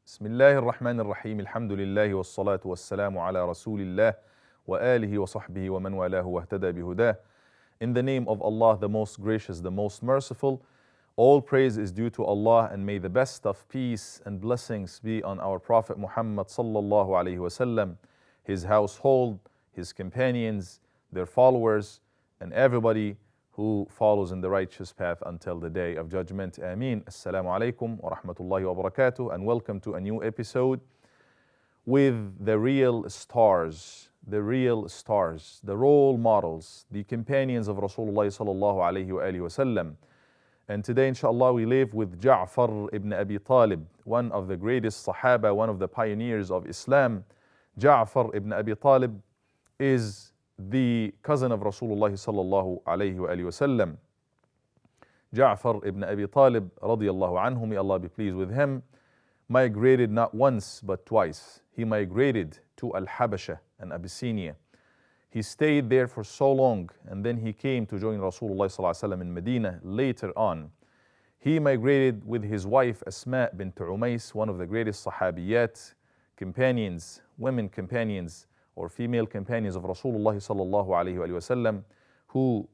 بسم الله الرحمن الرحيم الحمد لله والصلاة والسلام على رسول الله وآله وصحبه ومن والاه واهتدى بهداه. In the name of Allah, the most gracious, the most merciful, all praise is due to Allah, and may the best of peace and blessings be on our Prophet Muhammad sallallahu alaihi wasallam, his household, his companions, their followers, and everybody who follows in the righteous path until the day of judgment. Ameen. Assalamu alaikum wa rahmatullahi wa barakatuh, and welcome to a new episode with the real stars, the role models, the companions of Rasulullah sallallahu alayhi wa alihi wasallam. And today, inshallah, we live with Jaafar ibn Abi Talib, one of the greatest Sahaba, one of the pioneers of Islam. Jaafar ibn Abi Talib is the cousin of Rasulullah sallallahu alayhi wa alihi wasallam. Jaafar ibn Abi Talib radiyallahu anhu, may Allah be pleased with him, migrated not once but twice. He migrated to Al-Habasha and Abyssinia. He stayed there for so long, and then he came to join Rasulullah sallallahu alayhi wa sallam in Medina later on. He migrated with his wife Asma bint Umays, one of the greatest Sahabiyat, companions, women companions, or female companions of Rasulullah sallallahu alayhi wa sallam, who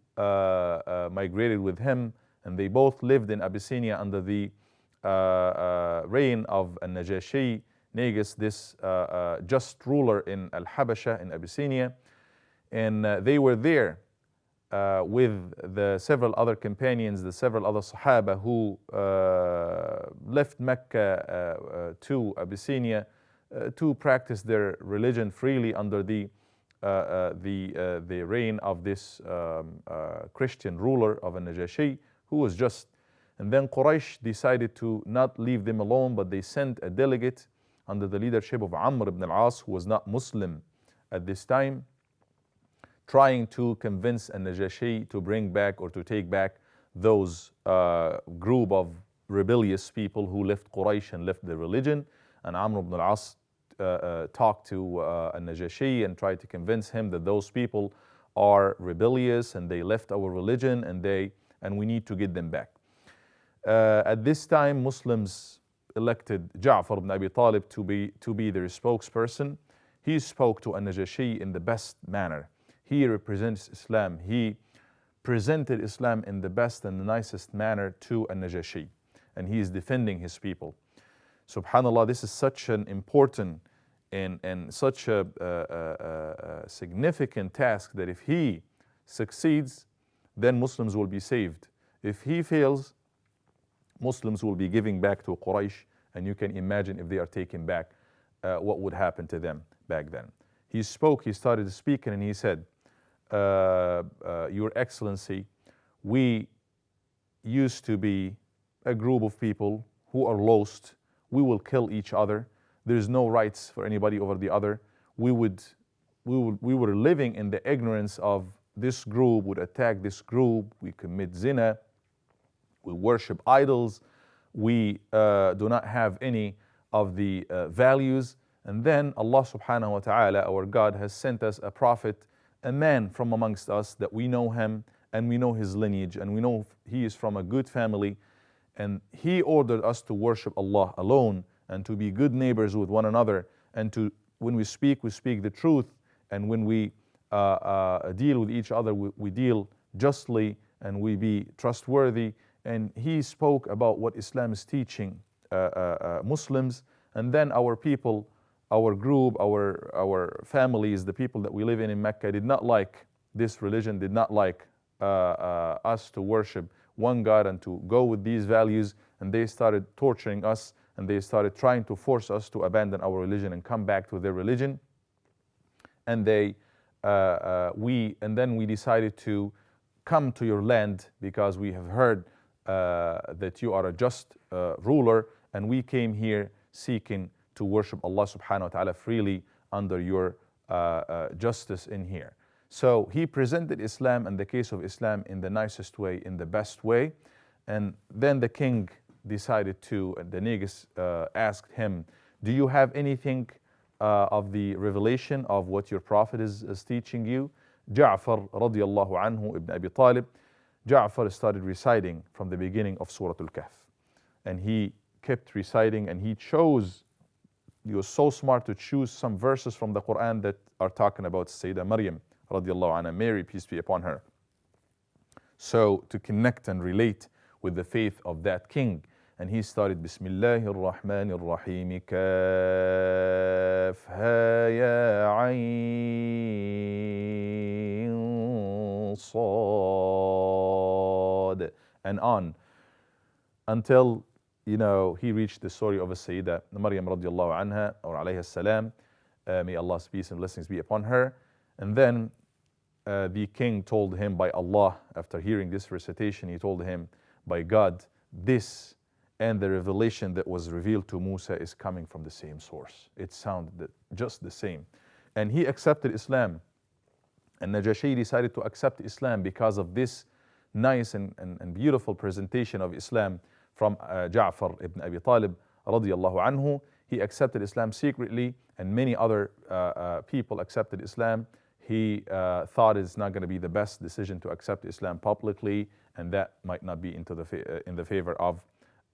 migrated with him, and they both lived in Abyssinia under the reign of Najashi, Negus, this just ruler in Al-Habasha in Abyssinia. And they were there with the several other companions, the several other Sahaba who left Mecca to Abyssinia to practice their religion freely under the reign of this Christian ruler of Najashi, who was just. And then Quraysh decided to not leave them alone, but they sent a delegate under the leadership of Amr ibn al-As, who was not Muslim at this time, trying to convince Najashi to bring back or to take back those group of rebellious people who left Quraysh and left their religion. And Amr ibn al-As talked to Najashi and tried to convince him that those people are rebellious and they left our religion and we need to get them back. At this time, Muslims elected Jaafar ibn Abi Talib to be their spokesperson. He spoke to Najashi in the best manner. He represents Islam. He presented Islam in the best and the nicest manner to Najashi, and he is defending his people. Subhanallah, this is such an important and such a significant task that if he succeeds, then Muslims will be saved. If he fails, Muslims will be giving back to Quraysh, and you can imagine if they are taken back, what would happen to them back then. He started speaking, and he said, Your Excellency, we used to be a group of people who are lost. We will kill each other. There is no rights for anybody over the other. We were living in the ignorance of this group would attack this group. We commit zina. We worship idols. We do not have any of the values. And then Allah subhanahu wa ta'ala, our God, has sent us a prophet, a man from amongst us that we know him and we know his lineage and we know he is from a good family. And he ordered us to worship Allah alone and to be good neighbors with one another. And when we speak the truth. And when we deal with each other, we deal justly and we be trustworthy. And he spoke about what Islam is teaching Muslims. And then our people, our group, our families, the people that we live in Mecca did not like this religion, did not like us to worship one God and to go with these values, and they started torturing us, and they started trying to force us to abandon our religion and come back to their religion. And then we decided to come to your land because we have heard that you are a just ruler, and we came here seeking to worship Allah subhanahu wa ta'ala freely under your justice in here. So he presented Islam and the case of Islam in the nicest way, in the best way. And then the king decided to, the Negus asked him, do you have anything of the revelation of what your prophet is teaching you? Jaafar radiyallahu anhu ibn Abi Talib, Jaafar started reciting from the beginning of Surah Al-Kahf. And he kept reciting, and he chose he was so smart to choose some verses from the Quran that are talking about Sayyidah Maryam radiallahu anha, Mary, peace be upon her. So to connect and relate with the faith of that king. And he started Bismillahir Rahmanir Rahim, Kaf Ha Ya Ayn Sad, and on until, you know, he reached the story of a Sayyidah Maryam radiallahu anha, or alayha salam, may Allah's peace and blessings be upon her. And then the king told him by Allah, after hearing this recitation, he told him by God, this and the revelation that was revealed to Musa is coming from the same source. It sounded just the same. And he accepted Islam. And Najashi decided to accept Islam because of this nice and beautiful presentation of Islam from Jaafar ibn Abi Talib radiyallahu anhu. He accepted Islam secretly, and many other people accepted Islam. He thought it's not going to be the best decision to accept Islam publicly, and that might not be in the favor of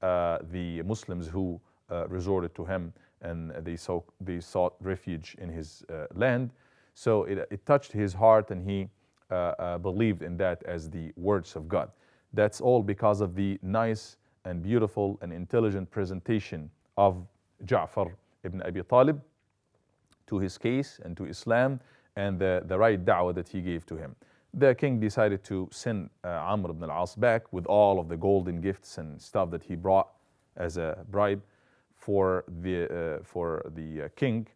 the Muslims who resorted to him, and they sought refuge in his land. So it touched his heart, and he believed in that as the words of God. That's all because of the nice and beautiful and intelligent presentation of Jaafar ibn Abi Talib to his case and to Islam, and the right da'wah that he gave to him. The king decided to send Amr ibn al-As back with all of the golden gifts and stuff that he brought as a bribe for the king,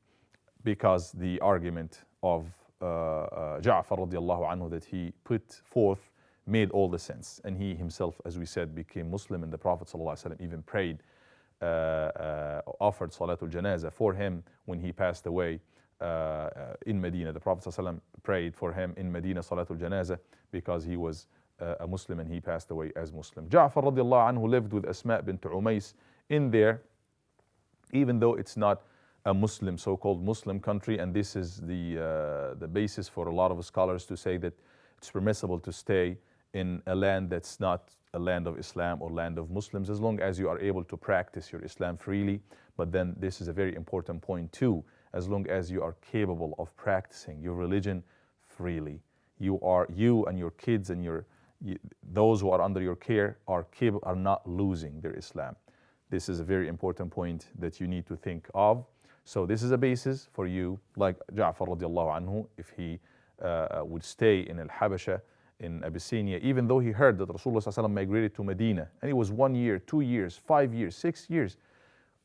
because the argument of Ja'far radiallahu anhu that he put forth made all the sense. And he himself, as we said, became Muslim, and the Prophet ﷺ even prayed, offered Salatul Janazah for him when he passed away in Medina. The Prophet ﷺ prayed for him in Medina, Salatul Janazah, because he was a Muslim and he passed away as Muslim. Ja'far radiallahu anhu lived with Asma bint Umays in there, even though it's not a Muslim, so-called Muslim country, and this is the basis for a lot of scholars to say that it's permissible to stay in a land that's not a land of Islam or land of Muslims, as long as you are able to practice your Islam freely. But then this is a very important point too, as long as you are capable of practicing your religion freely. You and your kids and those who are under your care are not losing their Islam. This is a very important point that you need to think of. So this is a basis for you, like Ja'far radiallahu anhu, if he would stay in Al-Habasha, in Abyssinia, even though he heard that Rasulullah ﷺ migrated to Medina, and it was 1 year, 2 years, 5 years, 6 years,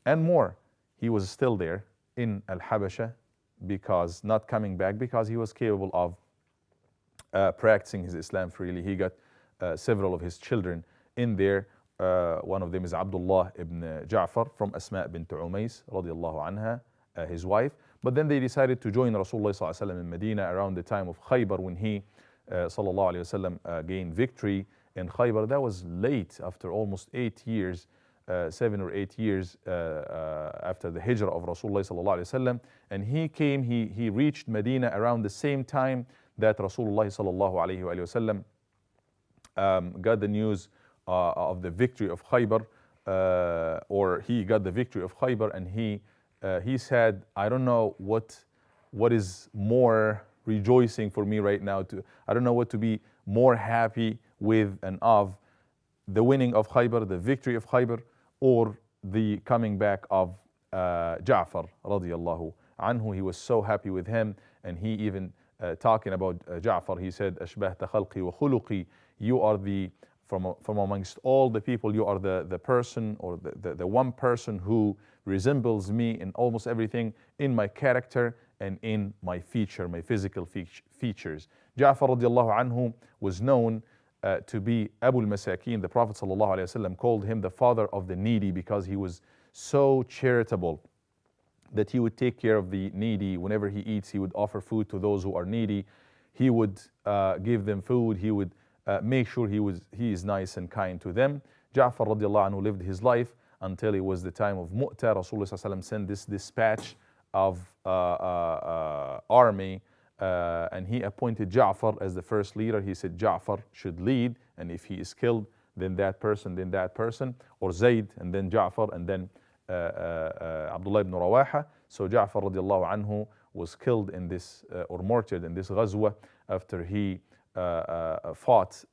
and more, he was still there in Al-Habasha, because not coming back, because he was capable of practicing his Islam freely. He got several of his children in there. One of them is Abdullah ibn Ja'far from Asma bint Umays radiallahu anha, his wife. But then they decided to join Rasulullah ﷺ in Medina around the time of Khaybar, when he sallallahu alayhi wasallam gained victory in Khaybar. That was late, after almost 8 years, 7 or 8 years after the hijrah of Rasulullah sallallahu alayhi wasallam. And he came, he reached Medina around the same time that Rasulullah sallallahu alayhi wasallam got the news of the victory of Khaybar, or he got the victory of Khaybar, and he said, I don't know what is more rejoicing for me right now. I don't know what to be more happy with and of, the winning of Khaybar, the victory of Khaybar, or the coming back of Ja'far radiallahu anhu. He was so happy with him, and he even talking about Ja'far, he said, Ashbahta khalqi wa khuluqi, you are from amongst all the people, you are the person, or the one person who resembles me in almost everything, in my character and in my physical features. Ja'far radiallahu anhu was known to be Abu al-Masakin. The Prophet sallallahu alayhi wasallam called him the father of the needy, because he was so charitable that he would take care of the needy. Whenever he eats, he would offer food to those who are needy. He would give them food. He would make sure he is nice and kind to them. Ja'far radiallahu anhu lived his life until it was the time of Mu'tah. Rasulullah sallallahu alayhi wasallam sent this dispatch of army, and he appointed Ja'far as the first leader. He said Ja'far should lead, and if he is killed, then that person, or Zayd, and then Ja'far, and then Abdullah ibn Rawaha. So Ja'far radiallahu anhu was killed in this, or martyred in this ghazwa after he fought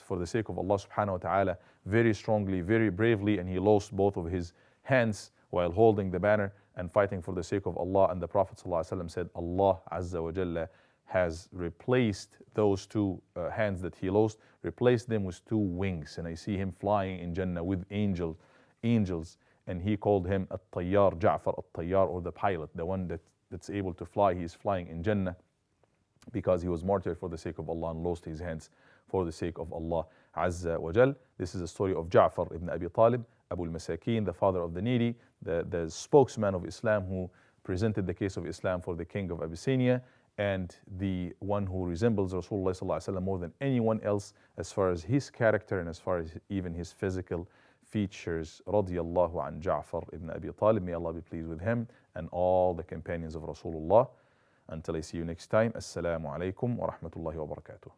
for the sake of Allah subhanahu wa ta'ala very strongly, very bravely, and he lost both of his hands while holding the banner and fighting for the sake of Allah. And the Prophet ﷺ said, Allah Azza wa Jalla has replaced those two hands that he lost, replaced them with two wings. And I see him flying in Jannah with angels. And he called him At-Tayyar, Ja'far At-Tayyar, or the pilot, the one that's able to fly. He is flying in Jannah because he was martyred for the sake of Allah and lost his hands for the sake of Allah Azza wa Jal. This is the story of Ja'far ibn Abi Talib, Abu al-Masakin, the father of the needy, the spokesman of Islam who presented the case of Islam for the king of Abyssinia, and the one who resembles Rasulullah sallallahu alaihi wasallam more than anyone else as far as his character and as far as even his physical features. Radiyallahu an Ja'far ibn Abi Talib. May Allah be pleased with him and all the companions of Rasulullah. Until I see you next time, Assalamu alaikum wa rahmatullahi wa barakatuh.